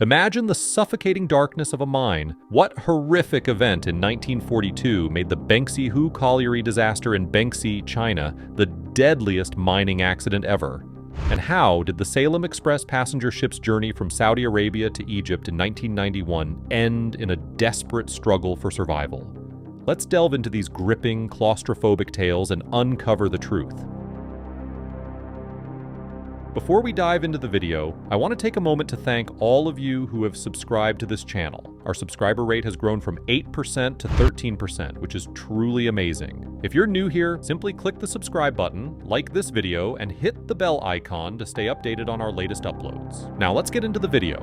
Imagine the suffocating darkness of a mine. What horrific event in 1942 made the Benxi colliery disaster in Benxi, China, the deadliest mining accident ever? And how did the Salem Express passenger ship's journey from Saudi Arabia to Egypt in 1991 end in a desperate struggle for survival? Let's delve into these gripping, claustrophobic tales and uncover the truth. Before we dive into the video, I want to take a moment to thank all of you who have subscribed to this channel. Our subscriber rate has grown from 8% to 13%, which is truly amazing. If you're new here, simply click the subscribe button, like this video, and hit the bell icon to stay updated on our latest uploads. Now let's get into the video.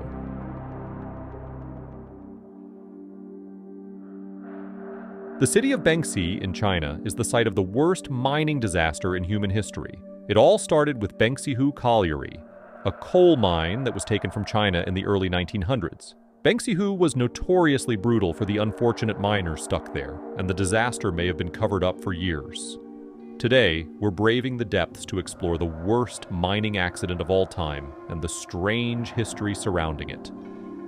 The city of Benxi in China is the site of the worst mining disaster in human history. It all started with Benxi colliery, a coal mine that was taken from China in the early 1900s. Benxi was notoriously brutal for the unfortunate miners stuck there, and the disaster may have been covered up for years. Today, we're braving the depths to explore the worst mining accident of all time and the strange history surrounding it.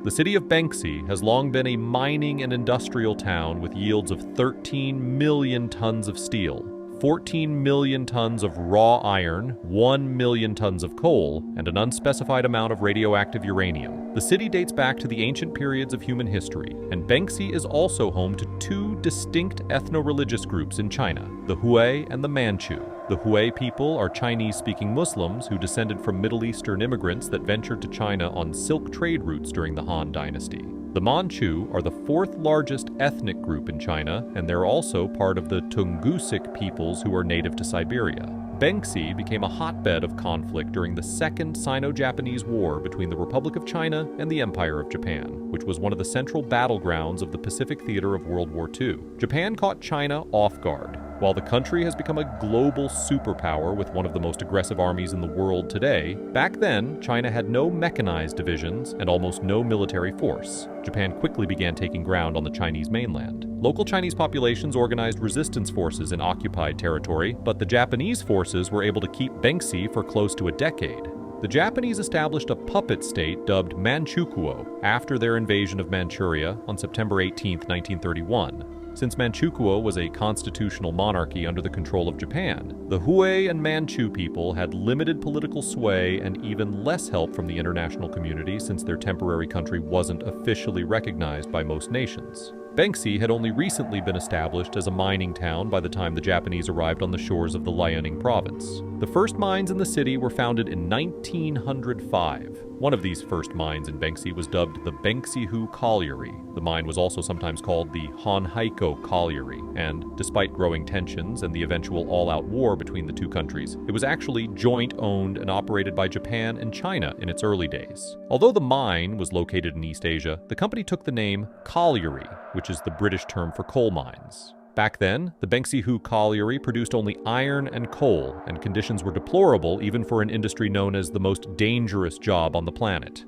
The city of Benxi has long been a mining and industrial town with yields of 13 million tons of steel, 14 million tons of raw iron, 1 million tons of coal, and an unspecified amount of radioactive uranium. The city dates back to the ancient periods of human history, and Benxi is also home to two distinct ethno-religious groups in China, the Hui and the Manchu. The Hui people are Chinese-speaking Muslims who descended from Middle Eastern immigrants that ventured to China on silk trade routes during the Han Dynasty. The Manchu are the fourth largest ethnic group in China, and they're also part of the Tungusic peoples who are native to Siberia. Benxi became a hotbed of conflict during the Second Sino-Japanese War between the Republic of China and the Empire of Japan, which was one of the central battlegrounds of the Pacific theater of World War II. Japan caught China off guard. While the country has become a global superpower with one of the most aggressive armies in the world today, back then, China had no mechanized divisions and almost no military force. Japan quickly began taking ground on the Chinese mainland. Local Chinese populations organized resistance forces in occupied territory, but the Japanese forces were able to keep Benxi for close to a decade. The Japanese established a puppet state dubbed Manchukuo after their invasion of Manchuria on September 18, 1931. Since Manchukuo was a constitutional monarchy under the control of Japan, the Hui and Manchu people had limited political sway and even less help from the international community since their temporary country wasn't officially recognized by most nations. Benxi had only recently been established as a mining town by the time the Japanese arrived on the shores of the Liaoning province. The first mines in the city were founded in 1905. One of these first mines in Benxi was dubbed the Benxi colliery. The mine was also sometimes called the Honheiko colliery, and despite growing tensions and the eventual all-out war between the two countries, it was actually joint-owned and operated by Japan and China in its early days. Although the mine was located in East Asia, the company took the name colliery, which is the British term for coal mines. Back then, the Benxi colliery produced only iron and coal, and conditions were deplorable even for an industry known as the most dangerous job on the planet.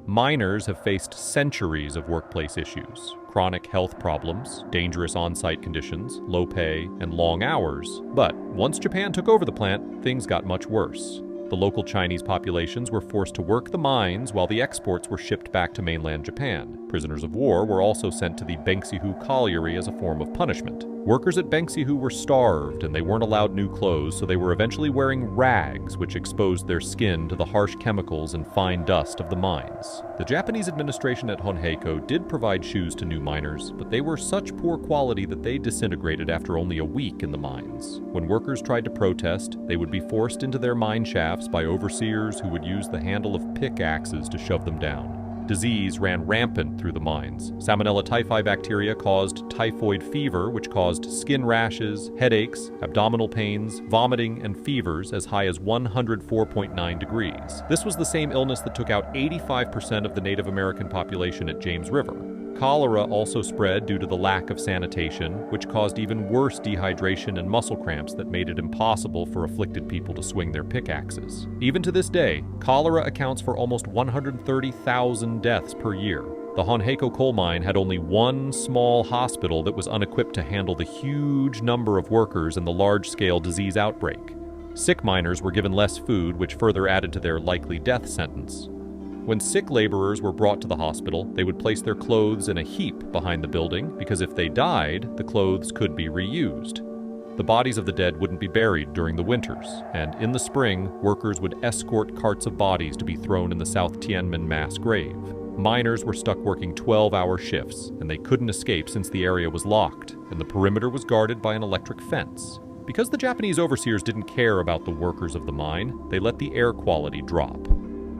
Miners have faced centuries of workplace issues, chronic health problems, dangerous on-site conditions, low pay, and long hours. But once Japan took over the plant, things got much worse. The local Chinese populations were forced to work the mines while the exports were shipped back to mainland Japan. Prisoners of war were also sent to the Benxi colliery as a form of punishment. Workers at Benxi were starved and they weren't allowed new clothes, so they were eventually wearing rags, which exposed their skin to the harsh chemicals and fine dust of the mines. The Japanese administration at Honheiko did provide shoes to new miners, but they were such poor quality that they disintegrated after only a week in the mines. When workers tried to protest, they would be forced into their mine shafts by overseers who would use the handle of pickaxes to shove them down. Disease ran rampant through the mines. Salmonella typhi bacteria caused typhoid fever, which caused skin rashes, headaches, abdominal pains, vomiting, and fevers as high as 104.9 degrees. This was the same illness that took out 85% of the Native American population at James River. Cholera also spread due to the lack of sanitation, which caused even worse dehydration and muscle cramps that made it impossible for afflicted people to swing their pickaxes. Even to this day, cholera accounts for almost 130,000 deaths per year. The Honheiko coal mine had only one small hospital that was unequipped to handle the huge number of workers and the large-scale disease outbreak. Sick miners were given less food, which further added to their likely death sentence. When sick laborers were brought to the hospital, they would place their clothes in a heap behind the building because if they died, the clothes could be reused. The bodies of the dead wouldn't be buried during the winters, and in the spring, workers would escort carts of bodies to be thrown in the South Tiananmen mass grave. Miners were stuck working 12-hour shifts, and they couldn't escape since the area was locked, and the perimeter was guarded by an electric fence. Because the Japanese overseers didn't care about the workers of the mine, they let the air quality drop.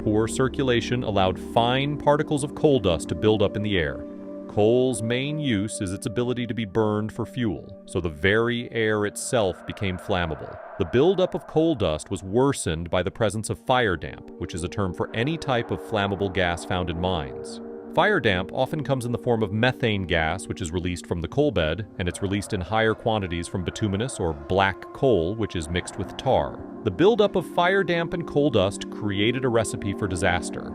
Poor circulation allowed fine particles of coal dust to build up in the air. Coal's main use is its ability to be burned for fuel, so the very air itself became flammable. The buildup of coal dust was worsened by the presence of fire damp, which is a term for any type of flammable gas found in mines. Fire damp often comes in the form of methane gas, which is released from the coal bed, and it's released in higher quantities from bituminous or black coal, which is mixed with tar. The buildup of fire damp and coal dust created a recipe for disaster.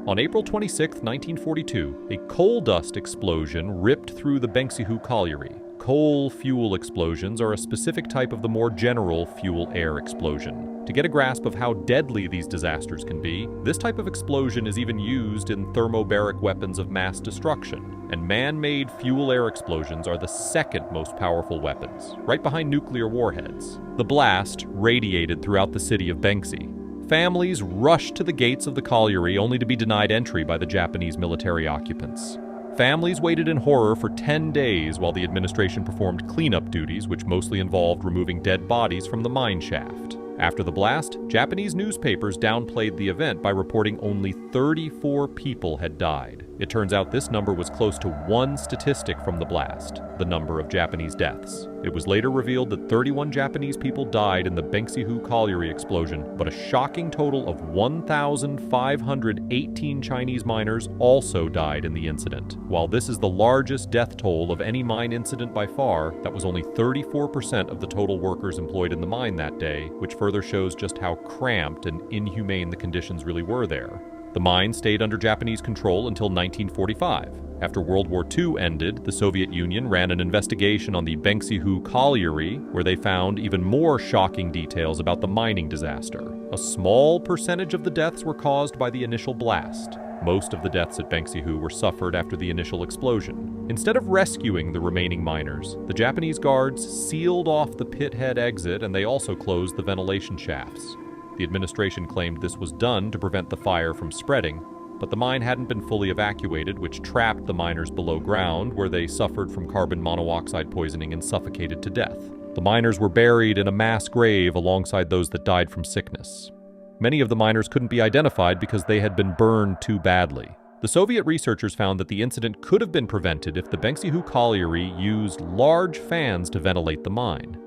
On April 26, 1942, a coal dust explosion ripped through the Benxi colliery. Coal fuel explosions are a specific type of the more general fuel-air explosion. To get a grasp of how deadly these disasters can be, this type of explosion is even used in thermobaric weapons of mass destruction, and man-made fuel-air explosions are the second most powerful weapons, right behind nuclear warheads. The blast radiated throughout the city of Benxi. Families rushed to the gates of the colliery only to be denied entry by the Japanese military occupants. Families waited in horror for 10 days while the administration performed cleanup duties, which mostly involved removing dead bodies from the mine shaft. After the blast, Japanese newspapers downplayed the event by reporting only 34 people had died. It turns out this number was close to one statistic from the blast, the number of Japanese deaths. It was later revealed that 31 Japanese people died in the Benxi colliery explosion, but a shocking total of 1,518 Chinese miners also died in the incident. While this is the largest death toll of any mine incident by far, that was only 34% of the total workers employed in the mine that day, which further shows just how cramped and inhumane the conditions really were there. The mine stayed under Japanese control until 1945. After World War II ended, the Soviet Union ran an investigation on the Benxi colliery, where they found even more shocking details about the mining disaster. A small percentage of the deaths were caused by the initial blast. Most of the deaths at Benxi were suffered after the initial explosion. Instead of rescuing the remaining miners, the Japanese guards sealed off the pit head exit and they also closed the ventilation shafts. The administration claimed this was done to prevent the fire from spreading, but the mine hadn't been fully evacuated, which trapped the miners below ground, where they suffered from carbon monoxide poisoning and suffocated to death. The miners were buried in a mass grave alongside those that died from sickness. Many of the miners couldn't be identified because they had been burned too badly. The Soviet researchers found that the incident could have been prevented if the Benxi colliery used large fans to ventilate the mine.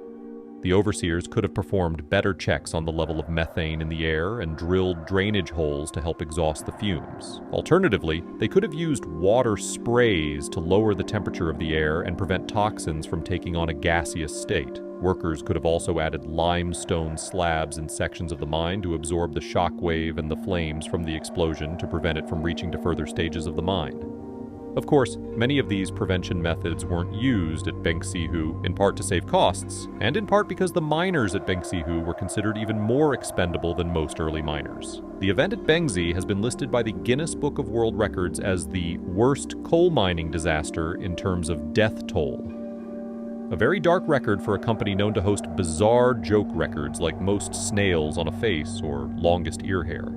The overseers could have performed better checks on the level of methane in the air and drilled drainage holes to help exhaust the fumes. Alternatively, they could have used water sprays to lower the temperature of the air and prevent toxins from taking on a gaseous state. Workers could have also added limestone slabs in sections of the mine to absorb the shock wave and the flames from the explosion to prevent it from reaching to further stages of the mine. Of course, many of these prevention methods weren't used at Benxi, in part to save costs, and in part because the miners at Benxi were considered even more expendable than most early miners. The event at Benxi has been listed by the Guinness Book of World Records as the worst coal mining disaster in terms of death toll. A very dark record for a company known to host bizarre joke records like most snails on a face or longest ear hair.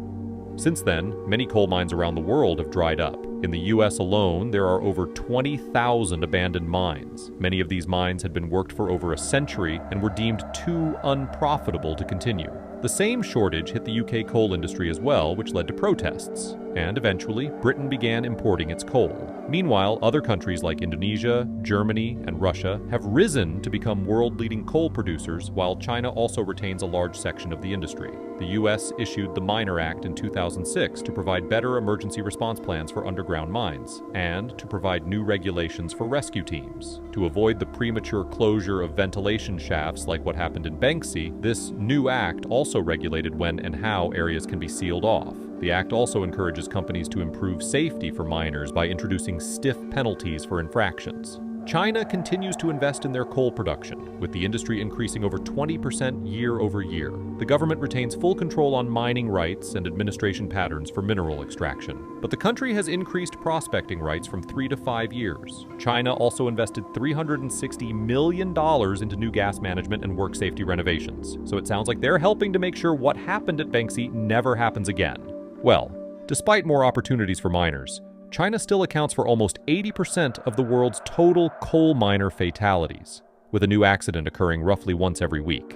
Since then, many coal mines around the world have dried up. In the US alone, there are over 20,000 abandoned mines. Many of these mines had been worked for over a century and were deemed too unprofitable to continue. The same shortage hit the UK coal industry as well, which led to protests. And eventually, Britain began importing its coal. Meanwhile, other countries like Indonesia, Germany, and Russia have risen to become world-leading coal producers, while China also retains a large section of the industry. The US issued the Miner Act in 2006 to provide better emergency response plans for underground mines, and to provide new regulations for rescue teams. To avoid the premature closure of ventilation shafts like what happened in Benxi, this new act also regulated when and how areas can be sealed off. The act also encourages companies to improve safety for miners by introducing stiff penalties for infractions. China continues to invest in their coal production, with the industry increasing over 20% year over year. The government retains full control on mining rights and administration patterns for mineral extraction. But the country has increased prospecting rights from 3 to 5 years. China also invested $360 million into new gas management and work safety renovations. So it sounds like they're helping to make sure what happened at Benxi never happens again. Well, despite more opportunities for miners, China still accounts for almost 80% of the world's total coal miner fatalities, with a new accident occurring roughly once every week.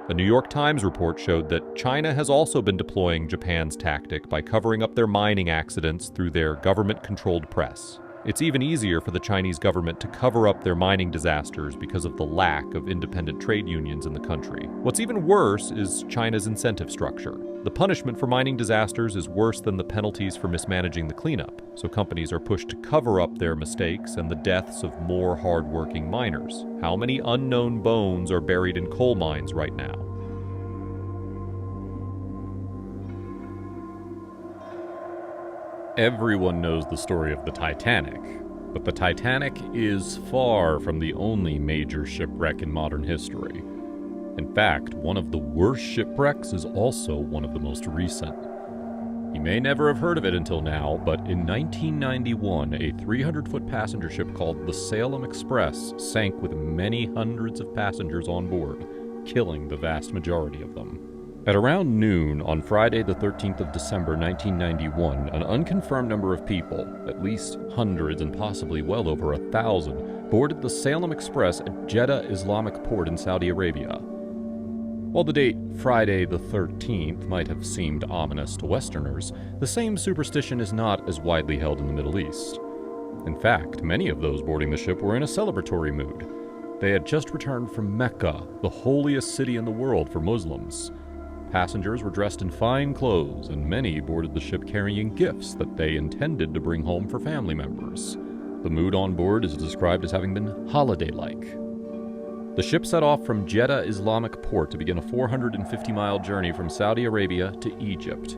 A New York Times report showed that China has also been deploying Japan's tactic by covering up their mining accidents through their government-controlled press. It's even easier for the Chinese government to cover up their mining disasters because of the lack of independent trade unions in the country. What's even worse is China's incentive structure. The punishment for mining disasters is worse than the penalties for mismanaging the cleanup, so companies are pushed to cover up their mistakes and the deaths of more hard-working miners. How many unknown bones are buried in coal mines right now? Everyone knows the story of the Titanic, but the Titanic is far from the only major shipwreck in modern history. In fact, one of the worst shipwrecks is also one of the most recent. You may never have heard of it until now, but in 1991, a 300-foot passenger ship called the Salem Express sank with many hundreds of passengers on board, killing the vast majority of them. At around noon on Friday the 13th of December 1991, an unconfirmed number of people, at least hundreds and possibly well over 1,000, boarded the Salem Express at Jeddah Islamic Port in Saudi Arabia. While the date Friday the 13th might have seemed ominous to Westerners, the same superstition is not as widely held in the Middle East. In fact, many of those boarding the ship were in a celebratory mood. They had just returned from Mecca, the holiest city in the world for Muslims. Passengers were dressed in fine clothes, and many boarded the ship carrying gifts that they intended to bring home for family members. The mood on board is described as having been holiday-like. The ship set off from Jeddah Islamic Port to begin a 450-mile journey from Saudi Arabia to Egypt.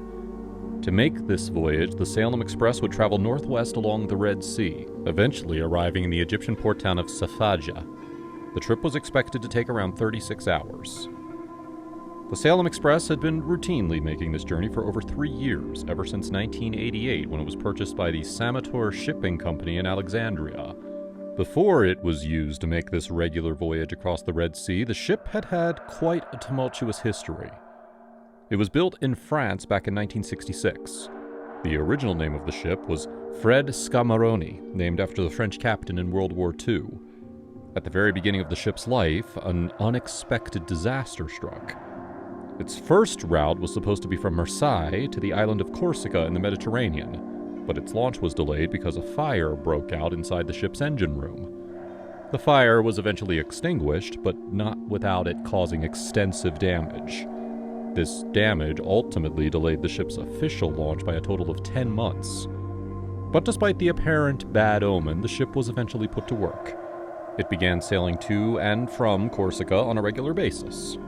To make this voyage, the Salem Express would travel northwest along the Red Sea, eventually arriving in the Egyptian port town of Safaja. The trip was expected to take around 36 hours. The Salem Express had been routinely making this journey for over 3 years, ever since 1988, when it was purchased by the Samator Shipping Company in Alexandria. Before it was used to make this regular voyage across the Red Sea, the ship had had quite a tumultuous history. It was built in France back in 1966. The original name of the ship was Fred Scamaroni, named after the French captain in World War II. At the very beginning of the ship's life, an unexpected disaster struck. Its first route was supposed to be from Marseille to the island of Corsica in the Mediterranean, but its launch was delayed because a fire broke out inside the ship's engine room. The fire was eventually extinguished, but not without it causing extensive damage. This damage ultimately delayed the ship's official launch by a total of 10 months. But despite the apparent bad omen, the ship was eventually put to work. It began sailing to and from Corsica on a regular basis.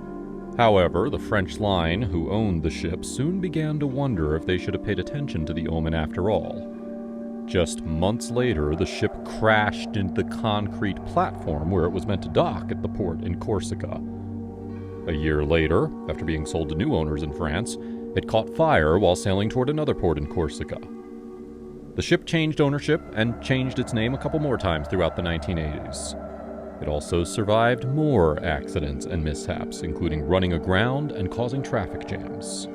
However, the French line, who owned the ship, soon began to wonder if they should have paid attention to the omen after all. Just months later, the ship crashed into the concrete platform where it was meant to dock at the port in Corsica. A year later, after being sold to new owners in France, it caught fire while sailing toward another port in Corsica. The ship changed ownership and changed its name a couple more times throughout the 1980s. It also survived more accidents and mishaps, including running aground and causing traffic jams.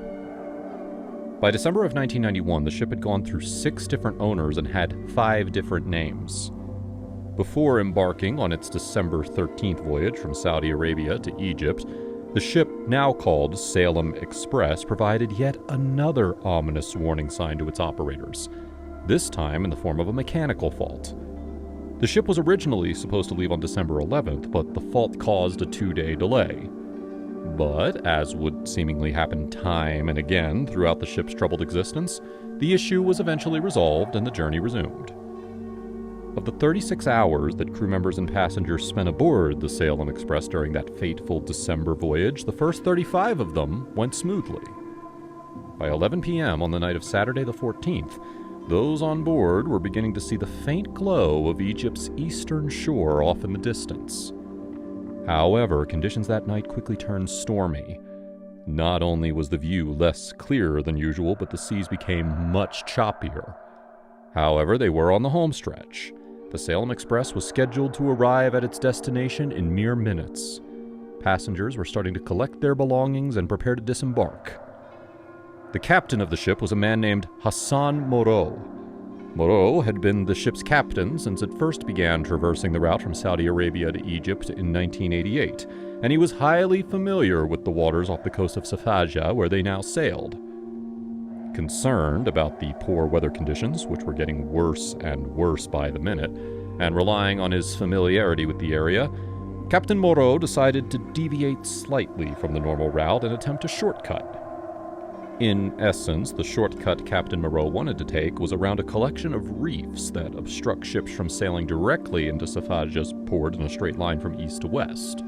By December of 1991, the ship had gone through 6 different owners and had 5 different names. Before embarking on its December 13th voyage from Saudi Arabia to Egypt, the ship, now called Salem Express, provided yet another ominous warning sign to its operators, this time in the form of a mechanical fault. The ship was originally supposed to leave on December 11th, but the fault caused a 2-day delay. But, as would seemingly happen time and again throughout the ship's troubled existence, the issue was eventually resolved and the journey resumed. Of the 36 hours that crew members and passengers spent aboard the Salem Express during that fateful December voyage, the first 35 of them went smoothly. By 11 p.m. on the night of Saturday the 14th, those on board were beginning to see the faint glow of Egypt's eastern shore off in the distance. However, conditions that night quickly turned stormy. Not only was the view less clear than usual, but the seas became much choppier. However, they were on the home stretch. The Salem Express was scheduled to arrive at its destination in mere minutes. Passengers were starting to collect their belongings and prepare to disembark. The captain of the ship was a man named Hassan Moreau. Moreau had been the ship's captain since it first began traversing the route from Saudi Arabia to Egypt in 1988, and he was highly familiar with the waters off the coast of Safaja where they now sailed. Concerned about the poor weather conditions, which were getting worse and worse by the minute, and relying on his familiarity with the area, Captain Moreau decided to deviate slightly from the normal route and attempt a shortcut. In essence, the shortcut Captain Moreau wanted to take was around a collection of reefs that obstruct ships from sailing directly into Safaja's port in a straight line from east to west.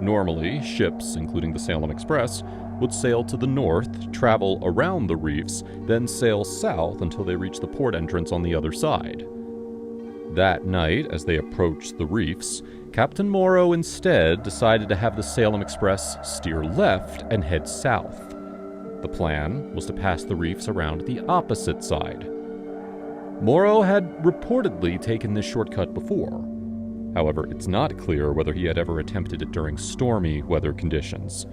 Normally, ships, including the Salem Express, would sail to the north, travel around the reefs, then sail south until they reached the port entrance on the other side. That night, as they approached the reefs, Captain Moreau instead decided to have the Salem Express steer left and head south. The plan was to pass the reefs around the opposite side. Moreau had reportedly taken this shortcut before. However, it's not clear whether he had ever attempted it during stormy weather conditions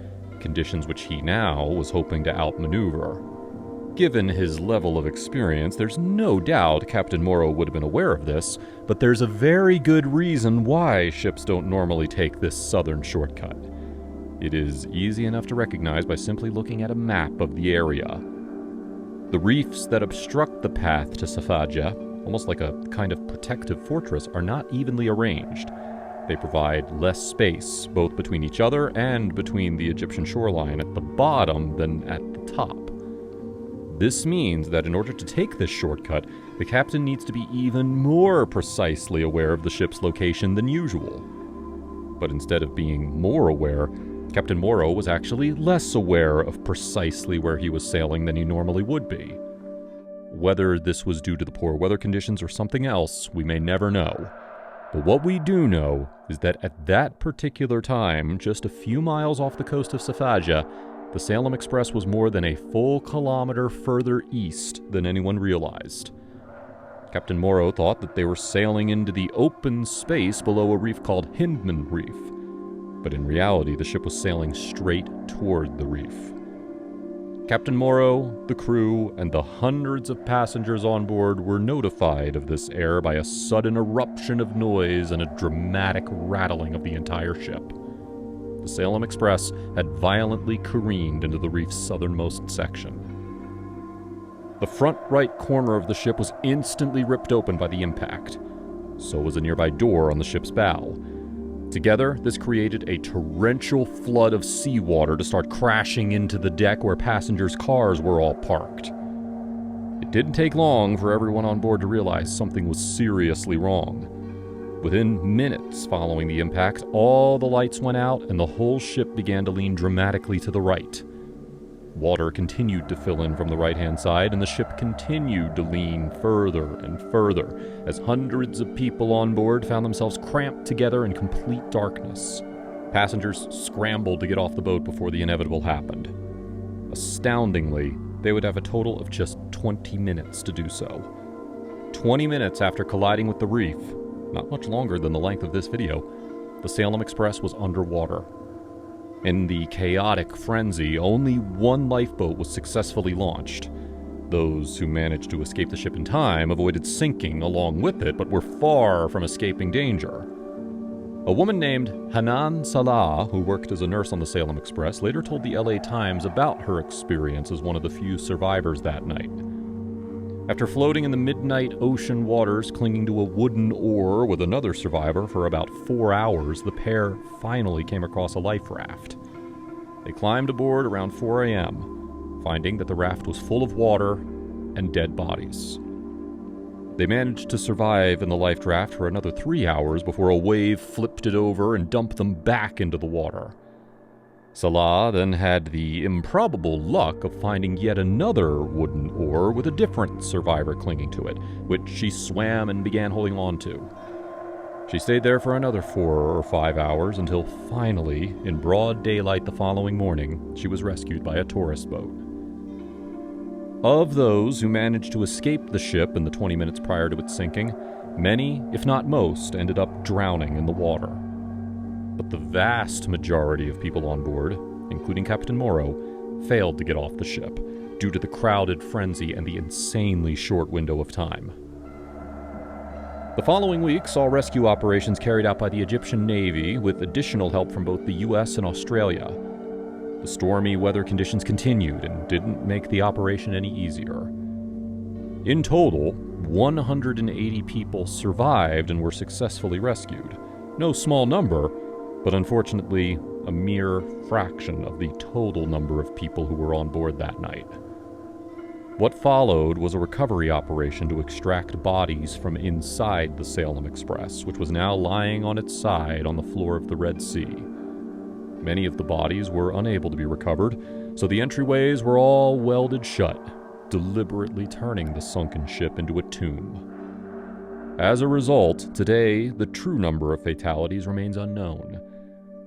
which he now was hoping to outmaneuver. Given his level of experience, there's no doubt Captain Moreau would have been aware of this, but there's a very good reason why ships don't normally take this southern shortcut. It is easy enough to recognize by simply looking at a map of the area. The reefs that obstruct the path to Safaja, almost like a kind of protective fortress, are not evenly arranged. They provide less space, both between each other and between the Egyptian shoreline at the bottom than at the top. This means that in order to take this shortcut, the captain needs to be even more precisely aware of the ship's location than usual. But instead of being more aware, Captain Moreau was actually less aware of precisely where he was sailing than he normally would be. Whether this was due to the poor weather conditions or something else, we may never know. But what we do know is that at that particular time, just a few miles off the coast of Safaja, the Salem Express was more than a full kilometer further east than anyone realized. Captain Moreau thought that they were sailing into the open space below a reef called Hindman Reef, but in reality the ship was sailing straight toward the reef. Captain Moreau, the crew, and the hundreds of passengers on board were notified of this error by a sudden eruption of noise and a dramatic rattling of the entire ship. The Salem Express had violently careened into the reef's southernmost section. The front right corner of the ship was instantly ripped open by the impact. So was a nearby door on the ship's bow. Together, this created a torrential flood of seawater to start crashing into the deck where passengers' cars were all parked. It didn't take long for everyone on board to realize something was seriously wrong. Within minutes following the impact, all the lights went out and the whole ship began to lean dramatically to the right. Water continued to fill in from the right-hand side, and the ship continued to lean further and further as hundreds of people on board found themselves cramped together in complete darkness. Passengers scrambled to get off the boat before the inevitable happened. Astoundingly, they would have a total of just 20 minutes to do so. 20 minutes after colliding with the reef, not much longer than the length of this video, the Salem Express was underwater. In the chaotic frenzy, only one lifeboat was successfully launched. Those who managed to escape the ship in time avoided sinking along with it, but were far from escaping danger. A woman named Hanan Salah, who worked as a nurse on the Salem Express, later told the LA Times about her experience as one of the few survivors that night. After floating in the midnight ocean waters clinging to a wooden oar with another survivor for about 4 hours, the pair finally came across a life raft. They climbed aboard around 4 a.m., finding that the raft was full of water and dead bodies. They managed to survive in the life raft for another 3 hours before a wave flipped it over and dumped them back into the water. Salah then had the improbable luck of finding yet another wooden oar with a different survivor clinging to it, which she swam and began holding on to. She stayed there for another 4 or 5 hours until finally, in broad daylight the following morning, she was rescued by a tourist boat. Of those who managed to escape the ship in the 20 minutes prior to its sinking, many, if not most, ended up drowning in the water. But the vast majority of people on board, including Captain Morrow, failed to get off the ship due to the crowded frenzy and the insanely short window of time. The following week saw rescue operations carried out by the Egyptian Navy with additional help from both the US and Australia. The stormy weather conditions continued and didn't make the operation any easier. In total, 180 people survived and were successfully rescued. No small number, but unfortunately, a mere fraction of the total number of people who were on board that night. What followed was a recovery operation to extract bodies from inside the Salem Express, which was now lying on its side on the floor of the Red Sea. Many of the bodies were unable to be recovered, so the entryways were all welded shut, deliberately turning the sunken ship into a tomb. As a result, today, the true number of fatalities remains unknown.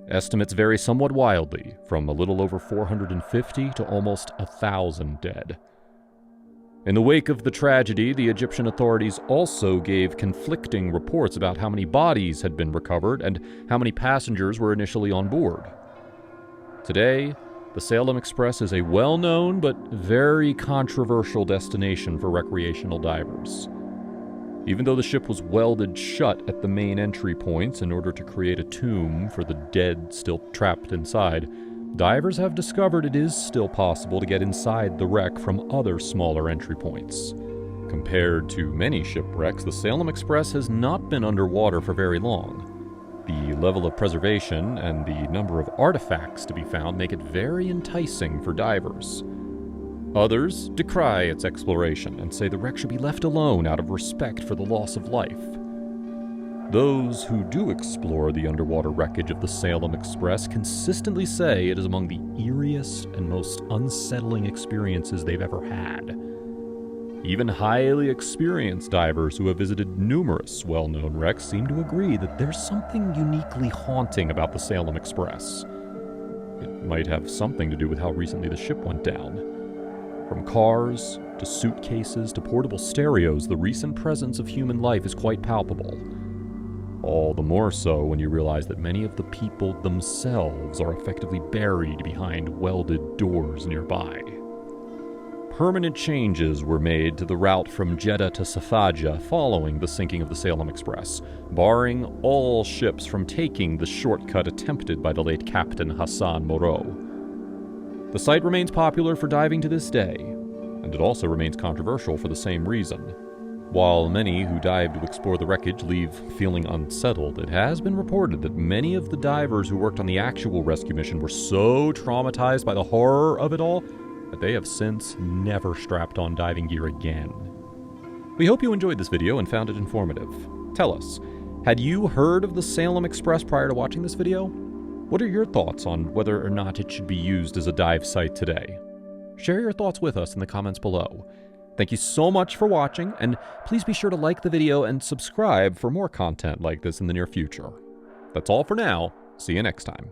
Estimates vary somewhat wildly, from a little over 450 to almost 1,000 dead. In the wake of the tragedy, the Egyptian authorities also gave conflicting reports about how many bodies had been recovered and how many passengers were initially on board. Today, the Salem Express is a well-known but very controversial destination for recreational divers. Even though the ship was welded shut at the main entry points in order to create a tomb for the dead still trapped inside, divers have discovered it is still possible to get inside the wreck from other smaller entry points. Compared to many shipwrecks, the Salem Express has not been underwater for very long. The level of preservation and the number of artifacts to be found make it very enticing for divers. Others decry its exploration and say the wreck should be left alone out of respect for the loss of life. Those who do explore the underwater wreckage of the Salem Express consistently say it is among the eeriest and most unsettling experiences they've ever had. Even highly experienced divers who have visited numerous well-known wrecks seem to agree that there's something uniquely haunting about the Salem Express. It might have something to do with how recently the ship went down. From cars, to suitcases, to portable stereos, the recent presence of human life is quite palpable. All the more so when you realize that many of the people themselves are effectively buried behind welded doors nearby. Permanent changes were made to the route from Jeddah to Safaja following the sinking of the Salem Express, barring all ships from taking the shortcut attempted by the late Captain Hassan Moreau. The site remains popular for diving to this day, and it also remains controversial for the same reason. While many who dive to explore the wreckage leave feeling unsettled, it has been reported that many of the divers who worked on the actual rescue mission were so traumatized by the horror of it all that they have since never strapped on diving gear again. We hope you enjoyed this video and found it informative. Tell us, had you heard of the Salem Express prior to watching this video? What are your thoughts on whether or not it should be used as a dive site today? Share your thoughts with us in the comments below. Thank you so much for watching, and please be sure to like the video and subscribe for more content like this in the near future. That's all for now. See you next time.